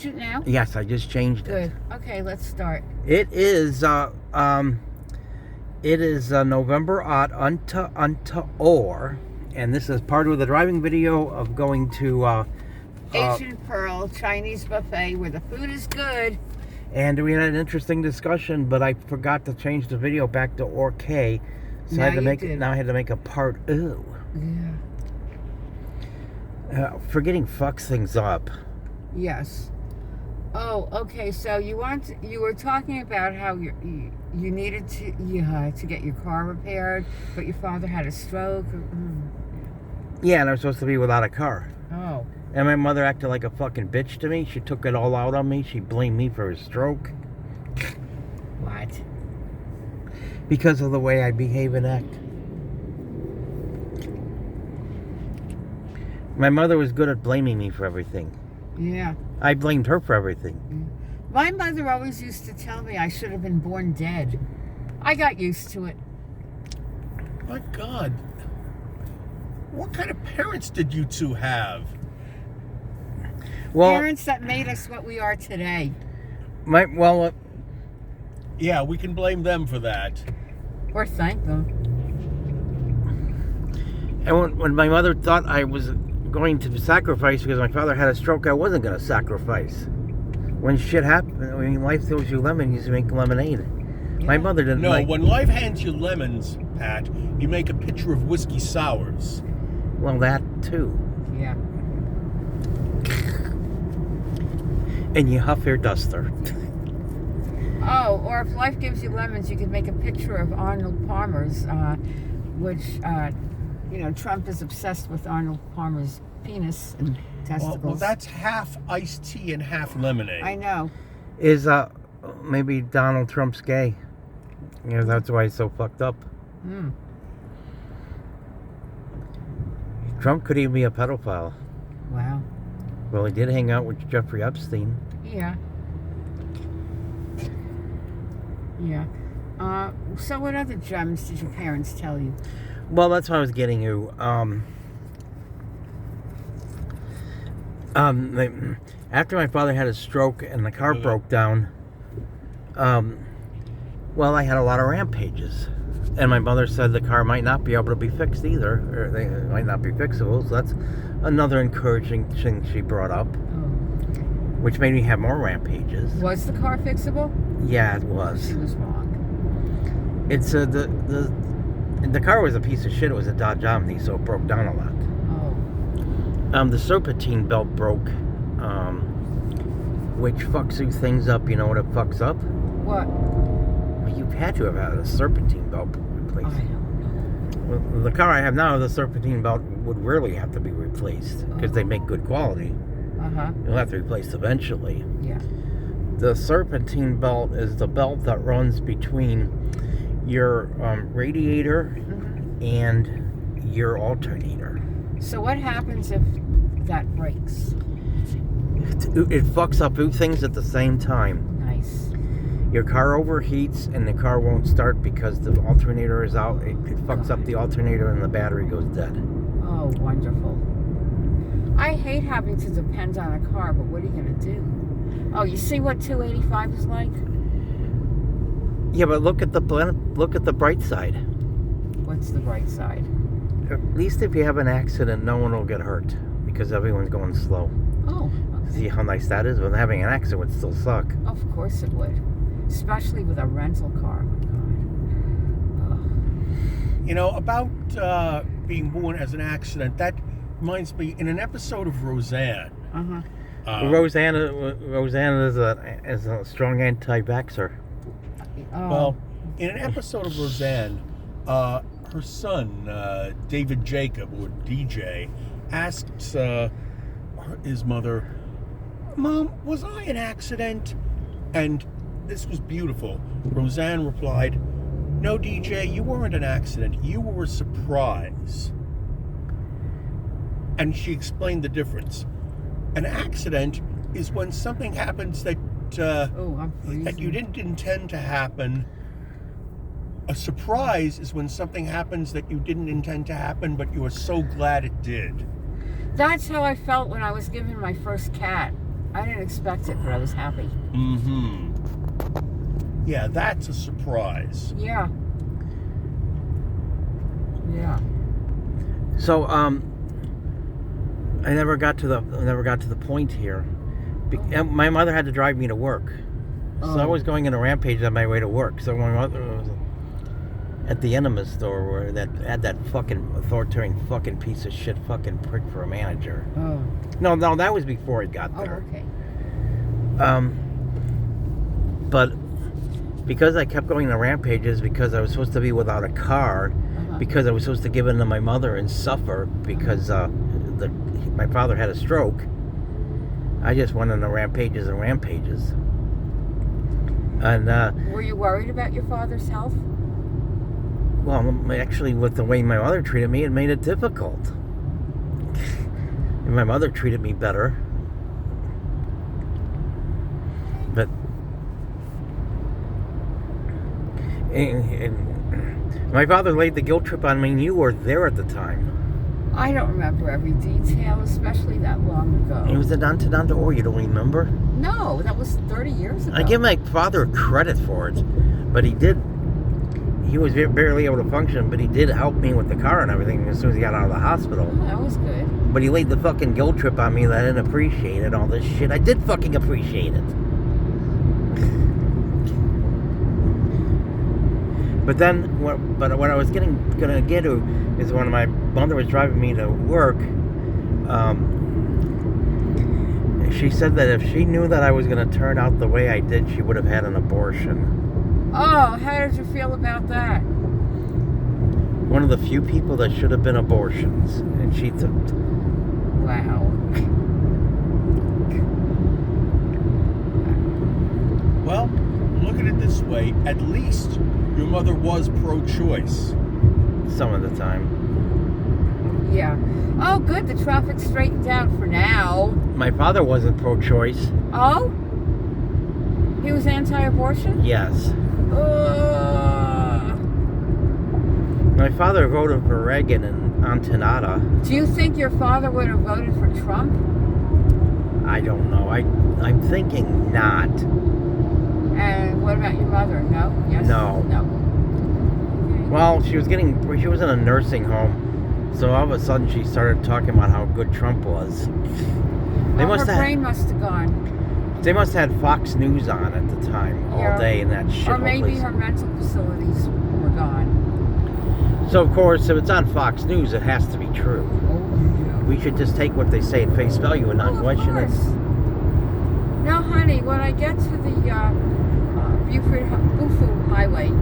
It now? Yes, I just changed it. Good. Okay, let's start. It is November unto or, and this is part of the driving video of going to Asian Pearl Chinese buffet where the food is good. And we had an interesting discussion, but I forgot to change the video back to or K, so Now I had to you make did. now I had to make a part ooh. Yeah. Forgetting fucks things up. Yes. Oh, okay. So you were talking about how you needed to get your car repaired, but your father had a stroke. Yeah, and I was supposed to be without a car. Oh. And my mother acted like a fucking bitch to me. She took it all out on me. She blamed me for his stroke. What? Because of the way I behave and act. My mother was good at blaming me for everything. Yeah. I blamed her for everything. My mother always used to tell me I should have been born dead. I got used to it. My God. What kind of parents did you two have? Well, Parents that made us what we are today. Yeah, we can blame them for that. Or thank them. And when my mother thought I was going to sacrifice because my father had a stroke, I wasn't going to sacrifice. When shit happened, when life throws you lemons, you make lemonade. Yeah. My mother didn't No, like... when life hands you lemons, Pat, you make a pitcher of whiskey sours. Well, that too. Yeah. And you huff your duster. Oh, or if life gives you lemons, you could make a picture of Arnold Palmer's, which, Trump is obsessed with Arnold Palmer's penis and testicles. Well, that's half iced tea and half lemonade. I know. Is maybe Donald Trump's gay? Yeah, that's why he's so fucked up. Trump could even be a pedophile. Wow. Well, he did hang out with Jeffrey Epstein. Yeah. Yeah. So what other gems did your parents tell you? Well, that's what I was getting you. After my father had a stroke and the car broke down, I had a lot of rampages. And my mother said the car might not be able to be fixed either, or they might not be fixable. So that's another encouraging thing she brought up, which made me have more rampages. Was the car fixable? Yeah, it was. She was wrong. It's the car was a piece of shit. It was a Dodge Omni, so it broke down a lot. Oh. The serpentine belt broke, which fucks you things up. You know what it fucks up? What? Well, you've had to have had a serpentine belt replaced. I don't know. Well, the car I have now, the serpentine belt would really have to be replaced because they make good quality. Uh-huh. You'll have to replace eventually. Yeah. The serpentine belt is the belt that runs between your radiator and your alternator. So what happens if that breaks? It fucks up two things at the same time. Nice. Your car overheats and the car won't start because the alternator is out. It fucks up the alternator and the battery goes dead. Oh, wonderful. I hate having to depend on a car, but what are you going to do? Oh, you see what 285 is like? Yeah, but look at the bright side. What's the bright side? At least if you have an accident, no one will get hurt because everyone's going slow. Oh, okay. See how nice that is? But having an accident would still suck. Of course it would. Especially with a rental car. You know, about being born as an accident, that reminds me, in an episode of Roseanne. Roseanne is a strong anti-vaxxer. Oh. Well, in an episode of Roseanne, her son, David Jacob, or DJ, asked his mother, "Mom, was I an accident?" And this was beautiful. Roseanne replied, "No, DJ, you weren't an accident. You were a surprise." And she explained the difference. An accident is when something happens that you didn't intend to happen. A surprise is when something happens that you didn't intend to happen, but you are so glad it did. That's how I felt when I was given my first cat. I didn't expect it, but I was happy. Mm-hmm. Yeah, that's a surprise. Yeah. Yeah. So, I never got to the point here. My mother had to drive me to work, so I was going on a rampage on my way to work. So my mother was at the enema store where that had that fucking authoritarian fucking piece of shit fucking prick for a manager. Oh. No, that was before he got there. Oh, okay. But because I kept going to rampages, because I was supposed to be without a car, because I was supposed to give in to my mother and suffer because my father had a stroke, I just went on the rampages and rampages. And were you worried about your father's health? well, actually, with the way my mother treated me, it made it difficult. And my mother treated me better. But and my father laid the guilt trip on me, and you were there at the time. I don't remember every detail, especially that long ago. It was a Dante or you don't remember? No, that was 30 years ago. I give my father credit for it, but he was barely able to function, but he did help me with the car and everything as soon as he got out of the hospital. Oh, that was good. But he laid the fucking guilt trip on me that I didn't appreciate it, all this shit. I did fucking appreciate it. But then, what I was gonna get to is when my mother was driving me to work, she said that if she knew that I was gonna turn out the way I did, she would have had an abortion. Oh, how did you feel about that? One of the few people that should have been abortions, and she took. Wow. Well, look at it this way. At least your mother was pro-choice. Some of the time. Yeah. Oh, good. The traffic's straightened out for now. My father wasn't pro-choice. Oh? He was anti-abortion? Yes. My father voted for Reagan and Antenata. Do you think your father would have voted for Trump? I don't know. I'm thinking not. And what about your mother? No? Yes? No. No. Okay. Well, she was in a nursing home, so all of a sudden she started talking about how good Trump was. Her brain must have gone. They must have had Fox News on at the time all day in that shit. Or maybe her mental facilities were gone. So of course, if it's on Fox News, it has to be true. Oh, yeah. We should just take what they say at face value and not question it. Now, honey, when I get to the Bufu Highway,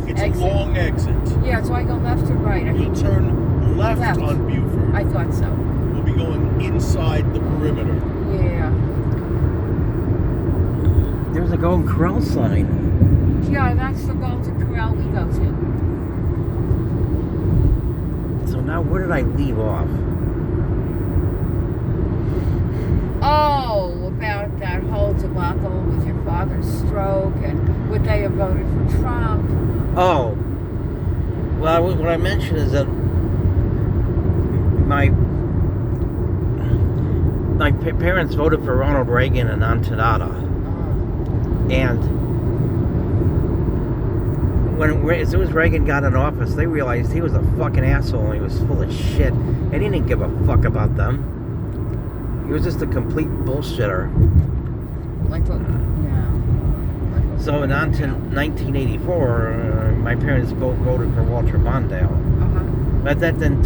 It's exit. a long exit. Yeah, so I go left or right. You'll turn left on Buford. I thought so. We'll be going inside the perimeter. Yeah. There's a Golden Corral sign. Yeah, that's the Golden Corral we go to. So now where did I leave off? Oh, about that whole debacle with your father's stroke and would they have voted for Trump? Oh. Well, what I mentioned is that my parents voted for Ronald Reagan and Antenata. And as soon as Reagan got in office, they realized he was a fucking asshole and he was full of shit. And he didn't give a fuck about them. He was just a complete bullshitter. So in 1984, my parents both voted for Walter Mondale. But that then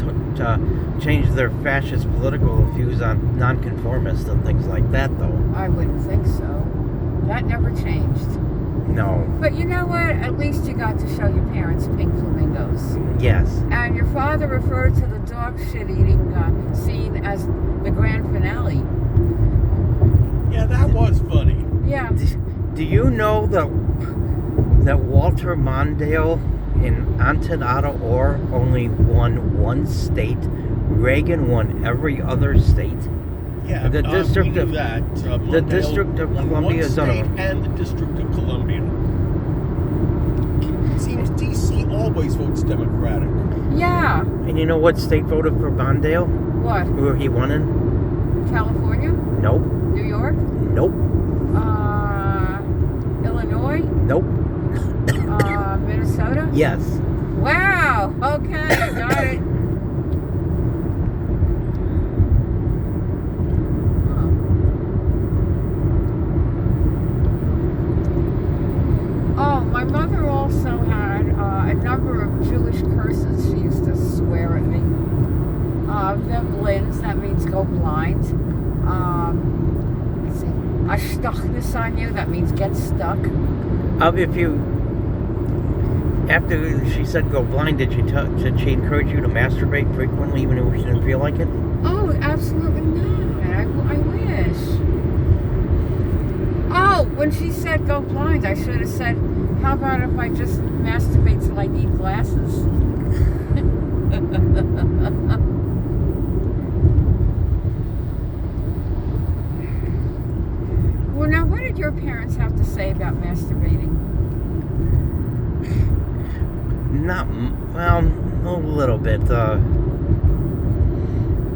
changed their fascist political views on non-conformist and things like that, though. I wouldn't think so. That never changed. No. But you know what? At least you got to show your parents pink flamingos. Yes. And your father referred to the dog shit eating scene as the grand finale. Yeah, that was funny. Yeah. Do you know that Walter Mondale in Antenata or only won one state? Reagan won every other state. Yeah, the District of that. the District of Columbia is and the District of Columbia. It seems DC always votes Democratic. Yeah. And you know what state voted for Mondale? What? Who he won in? California? Nope. New York? Nope. Illinois? Nope. Minnesota? Yes. Wow. Okay, got it. Oh, my mother also had a number of Jewish curses she used to swear at me. Vimblins, that means go blind. Let's see. Ashtachnis on you, that means get stuck. If you, after she said go blind, did she encourage you to masturbate frequently even if she didn't feel like it? Oh, absolutely not. I wish. Oh, when she said go blind, I should have said, how about if I just masturbate till I need glasses? Well, now, what did your parents have to say about masturbating? Well, a little bit.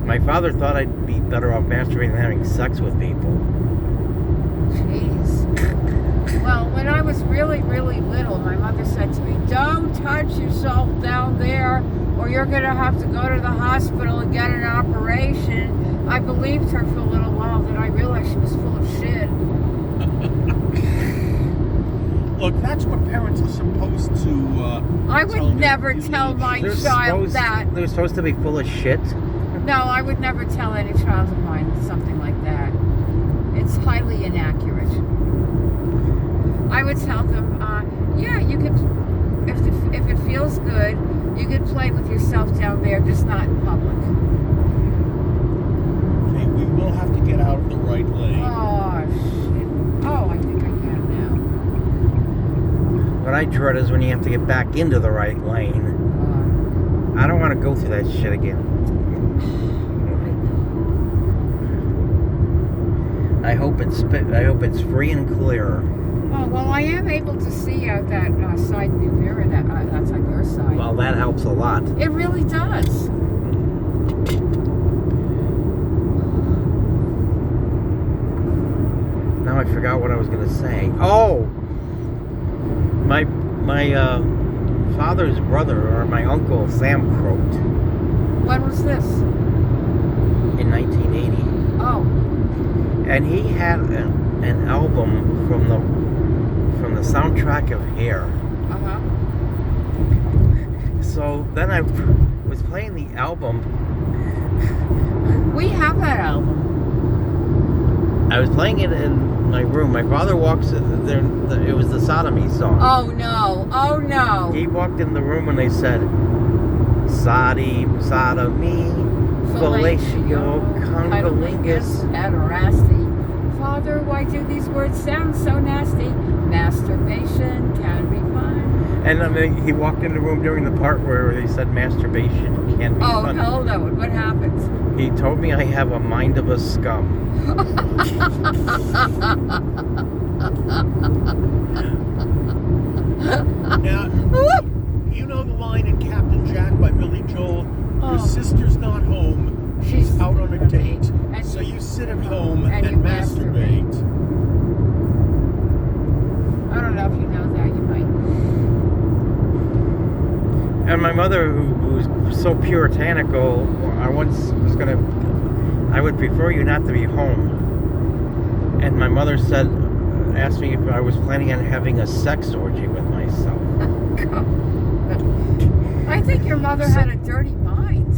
My father thought I'd be better off masturbating than having sex with people. Jeez. Well, when I was really, really little, my mother said to me, don't touch yourself down there or you're going to have to go to the hospital and get an operation. I believed her for a little while, then I realized she was full of shit. Look, that's what parents are supposed to I would never tell my child that. They're supposed to be full of shit? No, I would never tell any child of mine something like that. It's highly inaccurate. I would tell them, yeah, you could, if it feels good, you could play with yourself down there, just not in public. Okay, we will have to get out of the right lane. Oh, shit. Oh, I think I can What I dread is when you have to get back into the right lane. now. I don't want to go through that shit again. I hope it's free and clear. Oh, well, I am able to see out that side view mirror that's on your side. Well, that helps a lot. It really does. Now I forgot what I was going to say. Oh! My father's brother, or my uncle, Sam croaked When was this? in 1980. Oh. And he had an album from the soundtrack of Hair. Uh-huh. So then I was playing the album. We have that album. I was playing it in my room. My father walks in there. It was the Sodomy song. Oh, no. Oh, no. He walked in the room when they said, Sodomy, fellatio, cunnilingus. Pederasty. Father, why do these words sound so nasty? Masturbation can be fun. And then he walked in the room during the part where they said masturbation can be fun. Oh, hold on. What happened? He told me I have a mind of a scum. Now, you know the line in Captain Jack by Billy Joel, your sister's not home, she's out on a date, and so you sit at home and and you masturbate. Mm-hmm. I don't know if you know that, you might. And my mother, who was so puritanical, I once was going to, I would prefer you not to be home. And my mother asked me if I was planning on having a sex orgy with myself. I think your mother had a dirty mind.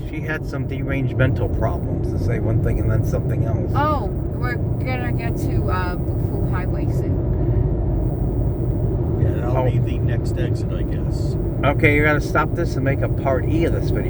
She had some deranged mental problems, to say one thing and then something else. Oh, we're gonna get to Bufu Highway soon. Yeah, that'll be the next exit, I guess. Okay, you got to stop this and make a part E of this video.